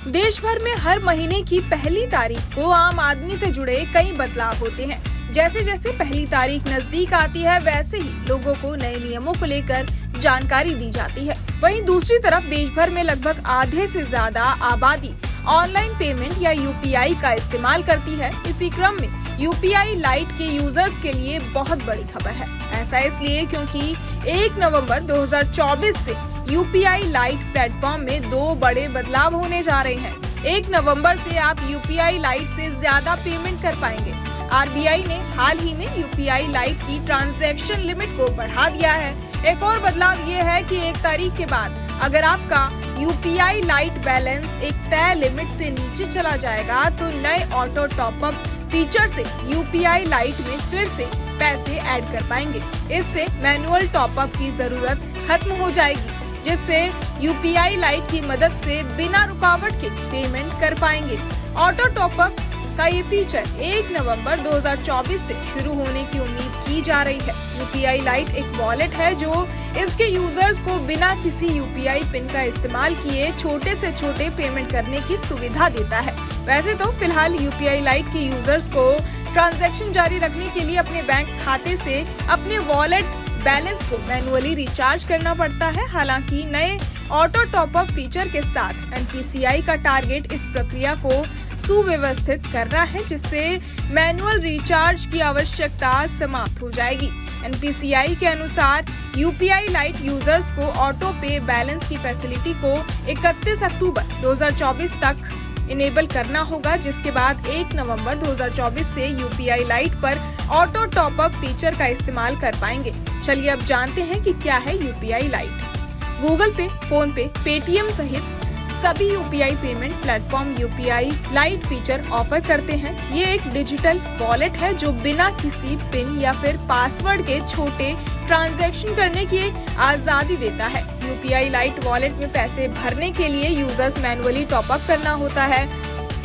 देश भर में हर महीने की पहली तारीख को आम आदमी से जुड़े कई बदलाव होते हैं। जैसे जैसे पहली तारीख नजदीक आती है, वैसे ही लोगों को नए नियमों को लेकर जानकारी दी जाती है। वहीं दूसरी तरफ देश भर में लगभग आधे से ज्यादा आबादी ऑनलाइन पेमेंट या यूपीआई का इस्तेमाल करती है। इसी क्रम में यूपीआई लाइट के यूजर्स के लिए बहुत बड़ी खबर है। ऐसा इसलिए क्योंकि 1 नवंबर 2024 से यूपीआई लाइट प्लेटफॉर्म में 2 बड़े बदलाव होने जा रहे हैं। 1 नवंबर से आप यूपीआई लाइट से ज्यादा पेमेंट कर पाएंगे। आरबीआई ने हाल ही में यूपीआई लाइट की ट्रांजैक्शन लिमिट को बढ़ा दिया है। एक और बदलाव ये है कि 1 तारीख के बाद अगर आपका यूपीआई लाइट बैलेंस एक तय लिमिट से नीचे चला जाएगा तो नए ऑटो टॉपअप फीचर से यूपीआई लाइट में फिर से पैसे ऐड कर पाएंगे। इससे मैनुअल टॉपअप की जरूरत खत्म हो जाएगी, जिससे यूपीआई लाइट की मदद से बिना रुकावट के पेमेंट कर पाएंगे। ऑटो टॉपअप का ये फीचर 1 नवंबर 2024 से शुरू होने की उम्मीद की जा रही है। यूपीआई लाइट एक वॉलेट है जो इसके यूजर्स को बिना किसी यूपीआई पिन का इस्तेमाल किए छोटे से छोटे पेमेंट करने की सुविधा देता है। वैसे तो फिलहाल यूपीआई लाइट के यूजर्स को ट्रांजैक्शन जारी रखने के लिए अपने बैंक खाते से अपने वॉलेट बैलेंस को मैनुअली रिचार्ज करना पड़ता है। हालांकि नए ऑटो टॉपअप फीचर के साथ एनपीसीआई का टारगेट इस प्रक्रिया को सुव्यवस्थित करना है, जिससे मैनुअल रिचार्ज की आवश्यकता समाप्त हो जाएगी। एनपीसीआई के अनुसार यूपीआई लाइट यूजर्स को ऑटो पे बैलेंस की फैसिलिटी को 31 अक्टूबर 2024 तक इनेबल करना होगा, जिसके बाद 1 नवंबर 2024 से यूपीआई लाइट पर ऑटो टॉपअप फीचर का इस्तेमाल कर पाएंगे। चलिए अब जानते हैं कि क्या है यूपीआई लाइट। गूगल पे, फोन पे, पेटीएम सहित सभी UPI payment platform UPI light feature offer करते हैं। ये एक डिजिटल वॉलेट है जो बिना किसी पिन या फिर पासवर्ड के छोटे ट्रांजैक्शन करने की आजादी देता है। यूपीआई लाइट वॉलेट में पैसे भरने के लिए यूजर्स मैनुअली टॉपअप करना होता है।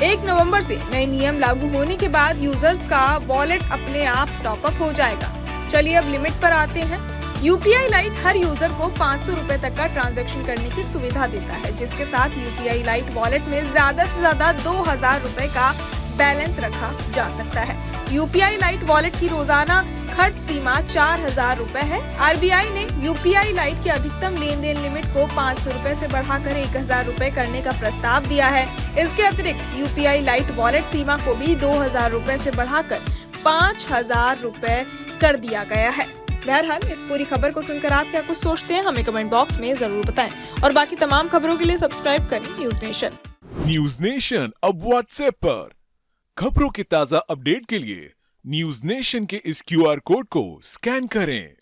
1 नवंबर से नए नियम लागू होने के बाद यूजर्स का वॉलेट अपने आप टॉपअप हो जाएगा। चलिए अब लिमिट पर आते हैं। यूपीआई लाइट हर यूजर को 500 रुपए तक का ट्रांजैक्शन करने की सुविधा देता है, जिसके साथ यूपीआई लाइट वॉलेट में ज्यादा से ज्यादा 2000 रुपए का बैलेंस रखा जा सकता है। यूपीआई लाइट वॉलेट की रोजाना खर्च सीमा 4000 रुपए है। आरबीआई ने यूपीआई लाइट की अधिकतम लेन देन लिमिट को 500 रुपए से बढ़ाकर 1000 रुपए करने का प्रस्ताव दिया है। इसके अतिरिक्त यूपीआई लाइट वॉलेट सीमा को भी 2000 रुपए से बढ़ाकर 5000 रुपए कर दिया गया है। बहरहाल इस पूरी खबर को सुनकर आप क्या कुछ सोचते हैं, हमें कमेंट बॉक्स में जरूर बताएं और बाकी तमाम खबरों के लिए सब्सक्राइब करें न्यूज नेशन। न्यूज नेशन अब व्हाट्सएप पर खबरों की ताजा अपडेट के लिए न्यूज नेशन के इस क्यूआर कोड को स्कैन करें।